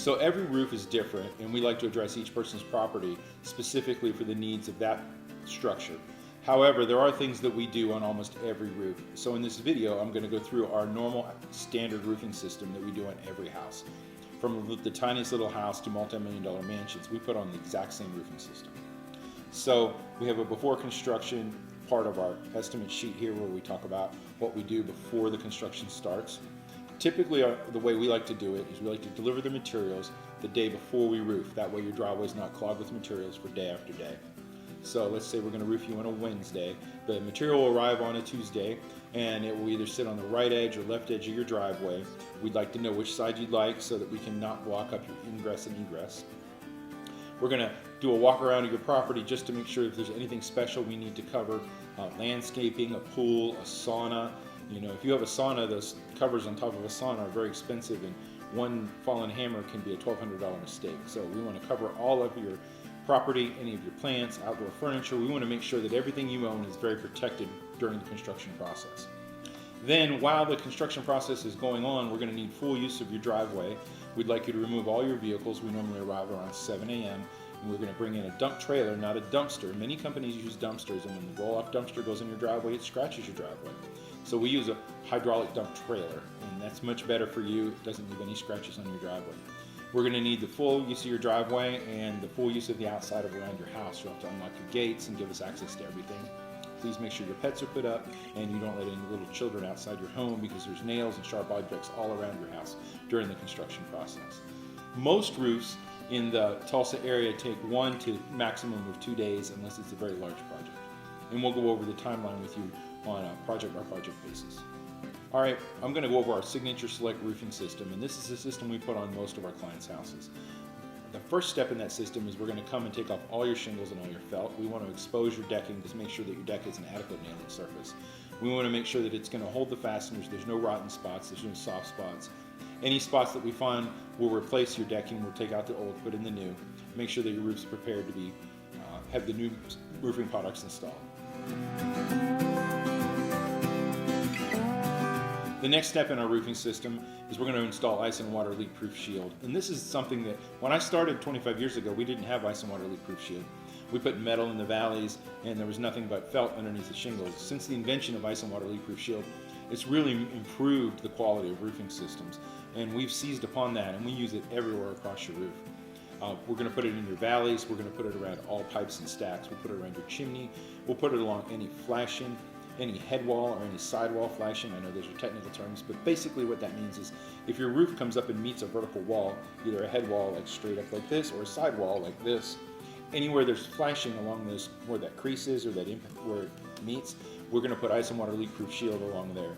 So every roof is different, and we like to address each person's property specifically for the needs of that structure. However, there are things that we do on almost every roof. So in this video, I'm going to go through our normal standard roofing system that we do on every house. From the tiniest little house to multi-million-dollar mansions, we put on the exact same roofing system. So we have a before construction part of our estimate sheet here where we talk about what we do before the construction starts. Typically, the way we like to do it is we like to deliver the materials the day before we roof. That way your driveway is not clogged with materials for day after day. So let's say we're going to roof you on a Wednesday. The material will arrive on a Tuesday, and it will either sit on the right edge or left edge of your driveway. We'd like to know which side you'd like so that we can not block up your ingress and egress. We're going to do a walk around of your property just to make sure if there's anything special we need to cover. Landscaping, a pool, a sauna. You know, if you have a sauna, those covers on top of a sauna are very expensive, and one fallen hammer can be a $1,200 mistake. So we want to cover all of your property, any of your plants, outdoor furniture. We want to make sure that everything you own is very protected during the construction process. Then, while the construction process is going on, we're going to need full use of your driveway. We'd like you to remove all your vehicles. We normally arrive around 7 a.m. and we're going to bring in a dump trailer, not a dumpster. Many companies use dumpsters, and when the roll-off dumpster goes in your driveway, it scratches your driveway. So we use a hydraulic dump trailer, and that's much better for you. It doesn't leave any scratches on your driveway. We're going to need the full use of your driveway and the full use of the outside of around your house. You'll have to unlock your gates and give us access to everything. Please make sure your pets are put up and you don't let any little children outside your home, because there's nails and sharp objects all around your house during the construction process. Most roofs in the Tulsa area take 1 to maximum of 2 days unless it's a very large project. And we'll go over the timeline with you on a project by project basis. All right, I'm going to go over our Signature Select roofing system, and this is the system we put on most of our clients' houses. The first step in that system is we're going to come and take off all your shingles and all your felt. We want to expose your decking to make sure that your deck is an adequate nailing surface. We want to make sure that it's going to hold the fasteners. There's no rotten spots. There's no soft spots. Any spots that we find, we'll replace your decking. We'll take out the old, put in the new. Make sure that your roof's prepared to be have the new roofing products installed. The next step in our roofing system is we're going to install ice and water leak proof shield. And this is something that when I started 25 years ago, we didn't have ice and water leak proof shield. We put metal in the valleys and there was nothing but felt underneath the shingles. Since the invention of ice and water leak proof shield, it's really improved the quality of roofing systems. And we've seized upon that, and we use it everywhere across your roof. We're going to put it in your valleys. We're going to put it around all pipes and stacks. We'll put it around your chimney. We'll put it along any flashing, any head wall or any sidewall flashing. I know those are technical terms, but basically what that means is if your roof comes up and meets a vertical wall, either a head wall like straight up like this or a sidewall like this, anywhere there's flashing along this, where that crease is or that where it meets, we're going to put ice and water leak proof shield along there.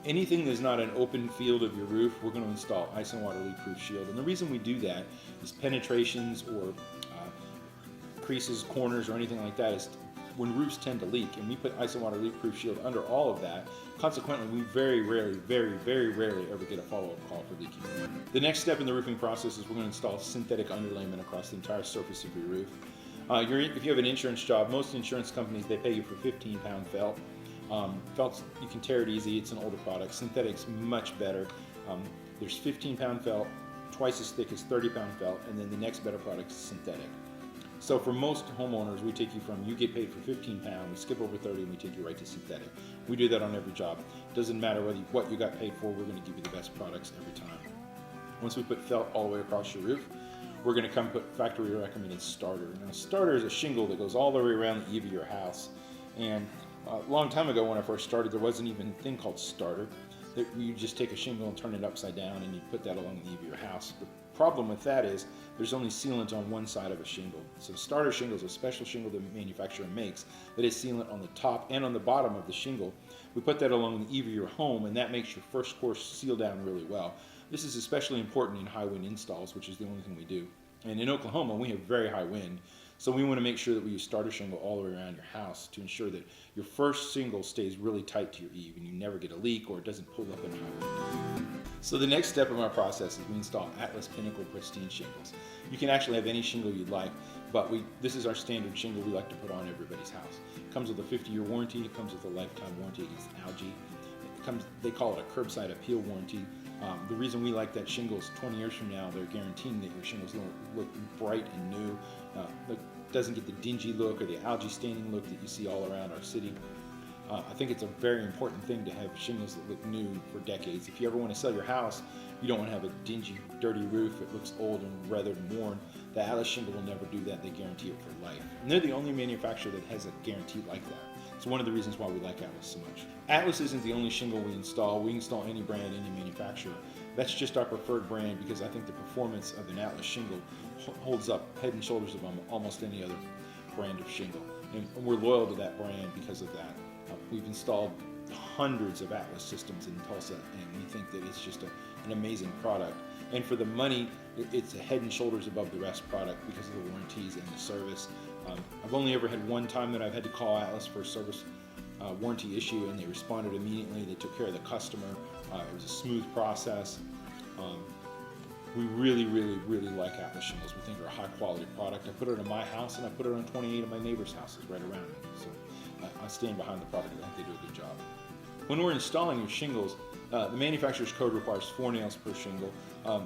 Anything that's not an open field of your roof, we're going to install ice and water leak proof shield. And the reason we do that is penetrations or creases, corners, or anything like that is when roofs tend to leak, and we put ice and water leak proof shield under all of that. Consequently, we very rarely ever get a follow-up call for leaking. The next step in the roofing process is we're going to install synthetic underlayment across the entire surface of your roof. If you have an insurance job, most insurance companies, they pay you for 15-pound felt. Felts, you can tear it easy. It's an older product. Synthetic's much better. There's 15-pound felt, twice as thick as 30-pound felt, and then the next better product is synthetic. So for most homeowners, we take you from, you get paid for 15 pounds, we skip over 30 and we take you right to synthetic. We do that on every job. Doesn't matter what you got paid for, we're going to give you the best products every time. Once we put felt all the way across your roof, we're going to come put factory recommended starter. Now, starter is a shingle that goes all the way around the eave of your house. And a long time ago when I first started, there wasn't even a thing called starter. You just take a shingle and turn it upside down and you put that along the eave of your house. The problem with that is there's only sealant on one side of a shingle. So starter shingle is a special shingle the manufacturer makes that is sealant on the top and on the bottom of the shingle. We put that along the eave of your home, and that makes your first course seal down really well. This is especially important in high wind installs, which is the only thing we do. And in Oklahoma, we have very high wind. So we want to make sure that we use starter shingle all the way around your house to ensure that your first shingle stays really tight to your eave and you never get a leak or it doesn't pull up in high wind. So the next step in our process is we install Atlas Pinnacle Pristine shingles. You can actually have any shingle you'd like, but this is our standard shingle we like to put on everybody's house. It comes with a 50-year warranty. It comes with a lifetime warranty against algae. They call it a curbside appeal warranty. The reason we like that shingle is 20 years from now, they're guaranteeing that your shingles look bright and new, doesn't get the dingy look or the algae staining look that you see all around our city. I think it's a very important thing to have shingles that look new for decades. If you ever want to sell your house, you don't want to have a dingy, dirty roof that looks old and weathered and worn. The Atlas shingle will never do that. They guarantee it for life. And they're the only manufacturer that has a guarantee like that. It's one of the reasons why we like Atlas so much. Atlas isn't the only shingle we install. We install any brand, any manufacturer. That's just our preferred brand because I think the performance of an Atlas shingle holds up head and shoulders above almost any other brand of shingle. And we're loyal to that brand because of that. We've installed hundreds of Atlas systems in Tulsa, and we think that it's just an amazing product. And for the money, it's a head and shoulders above the rest product because of the warranties and the service. I've only ever had one time that I've had to call Atlas for a service warranty issue, and they responded immediately. They took care of the customer. It was a smooth process. We really, really, really like Atlas shingles. We think they're a high quality product. I put it on my house, and I put it on 28 of my neighbors' houses right around me. So I stand behind the product. I think they do a good job. When we're installing your shingles, the manufacturer's code requires 4 nails per shingle.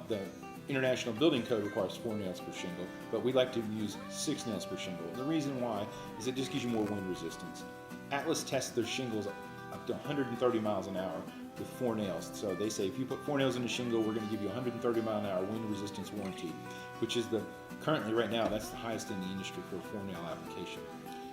The International Building Code requires 4 nails per shingle, but we like to use 6 nails per shingle. The reason why is it just gives you more wind resistance. Atlas tests their shingles up to 130 miles an hour with 4 nails. So they say if you put 4 nails in a shingle, we're going to give you 130 mile an hour wind resistance warranty, which is currently right now, that's the highest in the industry for a 4 nail application.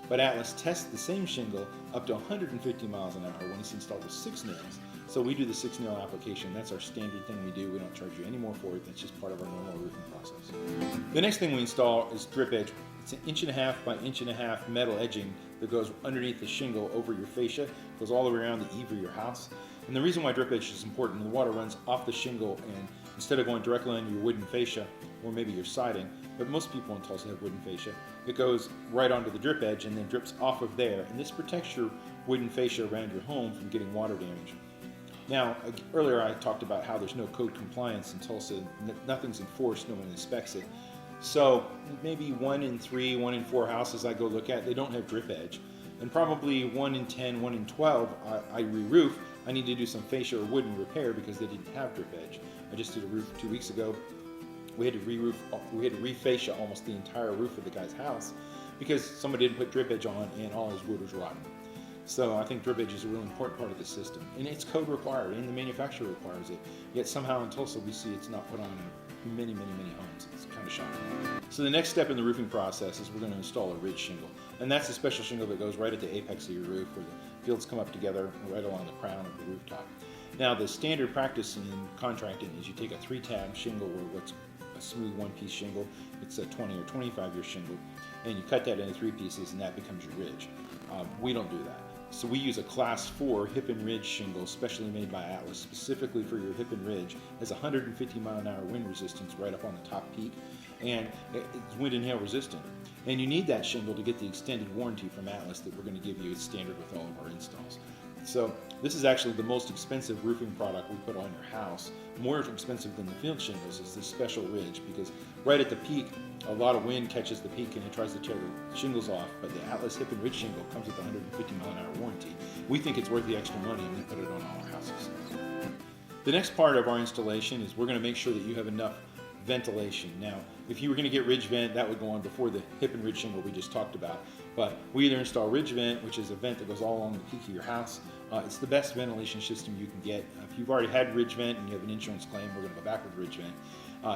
But Atlas tests the same shingle up to 150 miles an hour when it's installed with 6 nails. So we do the 6 nail application. That's our standard thing we do. We don't charge you any more for it. That's just part of our normal roofing process. The next thing we install is drip edge. It's an 1.5 inch by 1.5 inch metal edging that goes underneath the shingle over your fascia, goes all the way around the eave of your house. And the reason why drip edge is important, the water runs off the shingle, and instead of going directly onto your wooden fascia or maybe your siding, but most people in Tulsa have wooden fascia, it goes right onto the drip edge and then drips off of there. And this protects your wooden fascia around your home from getting water damage. Now, earlier I talked about how there's no code compliance in Tulsa. Nothing's enforced, no one inspects it. So maybe 1 in 3, 1 in 4 houses I go look at, they don't have drip edge. And probably 1 in 10, 1 in 12, I re-roof. I need to do some fascia or wooden repair because they didn't have drip edge. I just did a roof 2 weeks ago. We had to re-fascia almost the entire roof of the guy's house because somebody didn't put drip edge on and all his wood was rotten. So I think drip edge is a really important part of the system, and it's code required, and the manufacturer requires it. Yet somehow in Tulsa we see it's not put on in many, many, many homes. It's kind of shocking. So the next step in the roofing process is we're going to install a ridge shingle, and that's a special shingle that goes right at the apex of your roof where the fields come up together right along the crown of the rooftop. Now the standard practice in contracting is you take a 3-tab shingle or what's a smooth 1-piece shingle. It's a 20 or 25-year shingle, and you cut that into 3 pieces, and that becomes your ridge. We don't do that. So we use a Class 4 hip and ridge shingle, specially made by Atlas, specifically for your hip and ridge. It has 150 mile an hour wind resistance right up on the top peak, and it's wind and hail resistant. And you need that shingle to get the extended warranty from Atlas that we're going to give you as standard with all of our installs. So this is actually the most expensive roofing product we put on your house. More expensive than the field shingles is this special ridge, because right at the peak, a lot of wind catches the peak and it tries to tear the shingles off, but the Atlas hip and ridge shingle comes with a 150 mile an hour warranty. We think it's worth the extra money, and we put it on all our houses. The next part of our installation is we're going to make sure that you have enough ventilation. Now, if you were going to get ridge vent, that would go on before the hip and ridge shingle we just talked about. But we either install ridge vent, which is a vent that goes all along the peak of your house. It's the best ventilation system you can get. If you've already had ridge vent and you have an insurance claim, we're going to go back with ridge vent.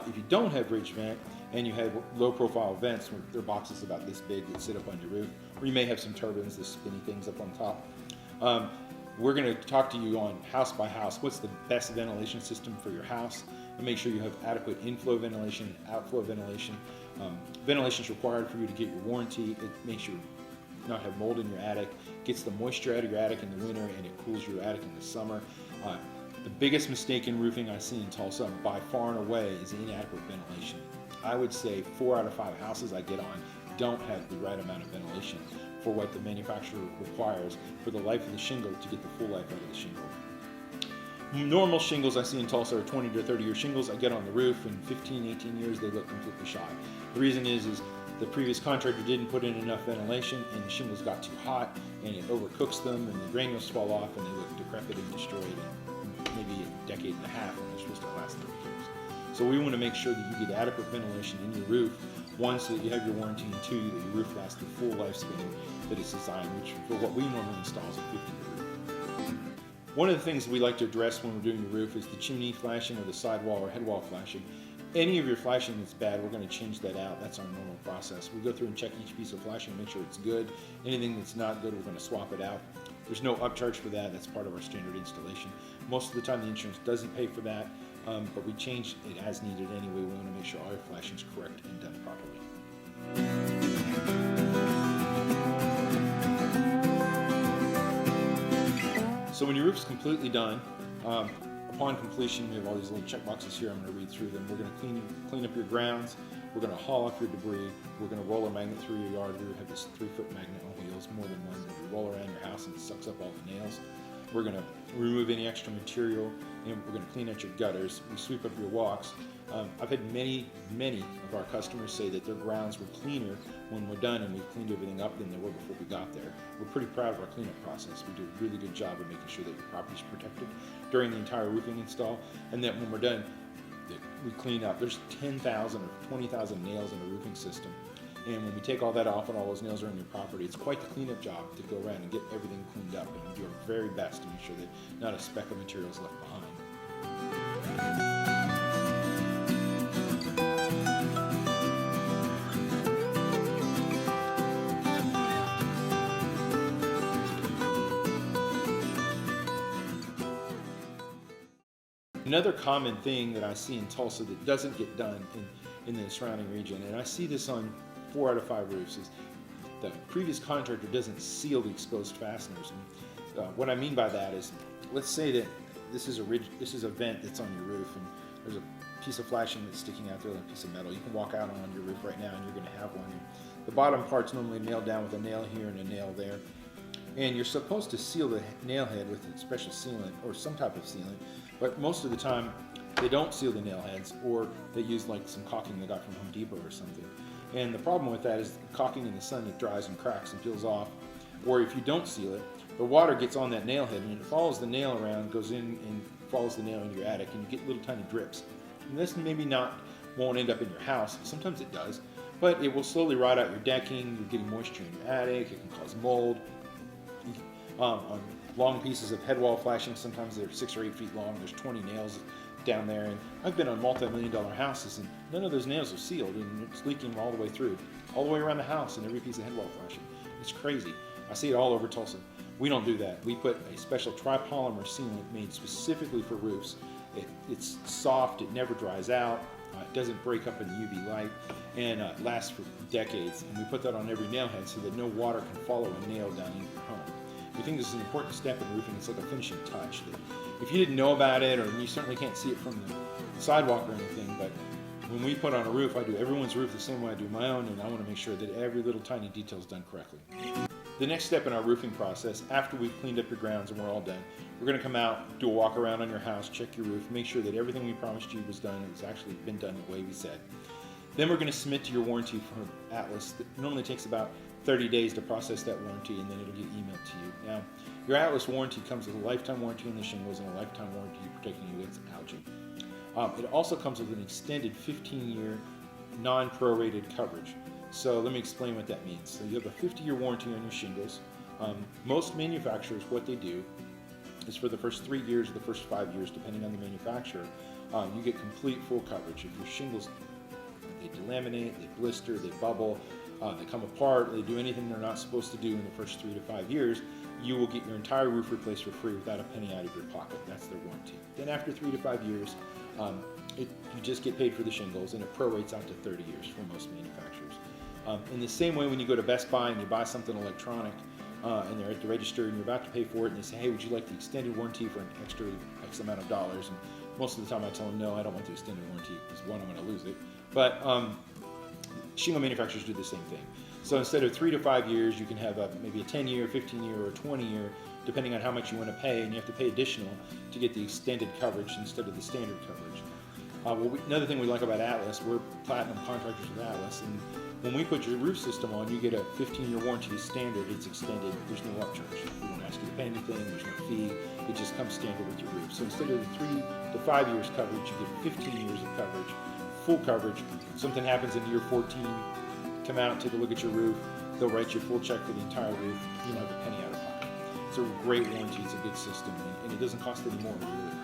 If you don't have ridge vent and you have low profile vents, they're boxes about this big that sit up on your roof, or you may have some turbines, the spinny things up on top. We're going to talk to you on house by house. What's the best ventilation system for your house? And make sure you have adequate inflow ventilation and outflow ventilation. Ventilation is required for you to get your warranty. It makes you not have mold in your attic, gets the moisture out of your attic in the winter, and it cools your attic in the summer. The biggest mistake in roofing I see in Tulsa by far and away is inadequate ventilation. I would say 4 out of 5 houses I get on don't have the right amount of ventilation for what the manufacturer requires for the life of the shingle to get the full life out of the shingle. Normal shingles I see in Tulsa are 20 to 30 year shingles. I get on the roof in 15, 18 years, they look completely shot. The reason is the previous contractor didn't put in enough ventilation, and the shingles got too hot, and it overcooks them, and the granules fall off, and they look decrepit and destroyed. And maybe a decade and a half when they're supposed to last 30 years. So we want to make sure that you get adequate ventilation in your roof, one, so that you have your warranty, and two, that your roof lasts the full lifespan that it's designed, which for what we normally install is a 50-year roof. One of the things we like to address when we're doing your roof is the chimney flashing or the sidewall or head wall flashing. Any of your flashing that's bad, we're going to change that out. That's our normal process. We go through and check each piece of flashing, make sure it's good. Anything that's not good, we're going to swap it out. There's no upcharge for that. That's part of our standard installation. Most of the time, the insurance doesn't pay for that, but we change it as needed anyway. We want to make sure all your flashing is correct and done properly. So when your roof's completely done, upon completion, we have all these little check boxes here. I'm going to read through them. We're going to clean up your grounds. We're going to haul off your debris. We're going to roll a magnet through your yard. We have this 3-foot magnet on wheels, more than one, that we roll around your house and it sucks up all the nails. We're going to remove any extra material, and we're going to clean out your gutters. We sweep up your walks. I've had many of our customers say that their grounds were cleaner when we're done and we've cleaned everything up than they were before we got there. We're pretty proud of our cleanup process. We do a really good job of making sure that your property is protected during the entire roofing install, and that when we're done, we clean up. There's 10,000 or 20,000 nails in a roofing system. And when we take all that off and all those nails are in your property, it's quite the cleanup job to go around and get everything cleaned up, and we do our very best to make sure that not a speck of material is left behind. Another common thing that I see in Tulsa that doesn't get done in the surrounding region, and I see this on 4 out of 5 roofs, is the previous contractor doesn't seal the exposed fasteners. And, what I mean by that is, let's say that this is a vent that's on your roof, and there's a piece of flashing that's sticking out there, like a piece of metal. You can walk out on your roof right now, and you're going to have one. And the bottom part's normally nailed down with a nail here and a nail there, and you're supposed to seal the nail head with a special sealant or some type of sealant, but most of the time they don't seal the nail heads, or they use like some caulking they got from Home Depot or something. And the problem with that is caulking in the sun, it dries and cracks and peels off. Or if you don't seal it, the water gets on that nail head and it follows the nail around, goes in and follows the nail into your attic, and you get little tiny drips. And this maybe won't end up in your house. Sometimes it does, but it will slowly rot out your decking. You're getting moisture in your attic. It can cause mold. On long pieces of head wall flashing, sometimes they're 6 or 8 feet long. There's 20 nails down there, and I've been on multi-million-dollar houses, and none of those nails are sealed, and it's leaking all the way through, all the way around the house, and every piece of head wall flashing. It's crazy. I see it all over Tulsa. We don't do that. We put a special tripolymer sealant made specifically for roofs. It's soft. It never dries out. It doesn't break up in UV light, and lasts for decades. And we put that on every nail head so that no water can follow a nail down into your home. We think this is an important step in roofing. It's like a finishing touch. That if you didn't know about it, or you certainly can't see it from the sidewalk or anything, but when we put on a roof, I do everyone's roof the same way I do my own, and I want to make sure that every little tiny detail is done correctly. The next step in our roofing process, after we've cleaned up your grounds and we're all done, we're going to come out, do a walk around on your house, check your roof, make sure that everything we promised you was done. It's actually been done the way we said. Then we're going to submit to your warranty for Atlas. That normally takes about 30 days to process that warranty, and then it'll get emailed to you. Now, your Atlas warranty comes with a lifetime warranty on the shingles and a lifetime warranty protecting you against algae. It also comes with an extended 15-year non-prorated coverage. So let me explain what that means. So you have a 50-year warranty on your shingles. Most manufacturers, what they do is for the first 3 years or the first 5 years, depending on the manufacturer, you get complete full coverage. If your shingles, they delaminate, they blister, they bubble, they come apart, they do anything they're not supposed to do in the first 3 to 5 years, you will get your entire roof replaced for free without a penny out of your pocket. That's their warranty. Then after 3 to 5 years, you just get paid for the shingles, and it prorates out to 30 years for most manufacturers. In the same way, when you go to Best Buy and you buy something electronic, and they're at the register and you're about to pay for it, and they say, hey, would you like the extended warranty for an extra X amount of dollars? And most of the time I tell them, no, I don't want the extended warranty, because one, I'm going to lose it. But shingle manufacturers do the same thing. So instead of 3 to 5 years, you can have maybe a 10-year, 15-year, or 20-year, depending on how much you want to pay, and you have to pay additional to get the extended coverage instead of the standard coverage. Another thing we like about Atlas, we're platinum contractors with Atlas, and when we put your roof system on, you get a 15-year warranty standard. It's extended. There's no upcharge. We won't ask you to pay anything. There's no fee. It just comes standard with your roof. So instead of the 3 to 5 years coverage, you get 15 years of coverage, full coverage. If something happens in year 14, come out and take a look at your roof. They'll write you a full check for the entire roof. You don't have a penny out of pocket. It's a great warranty. It's a good system, and it doesn't cost any more. It really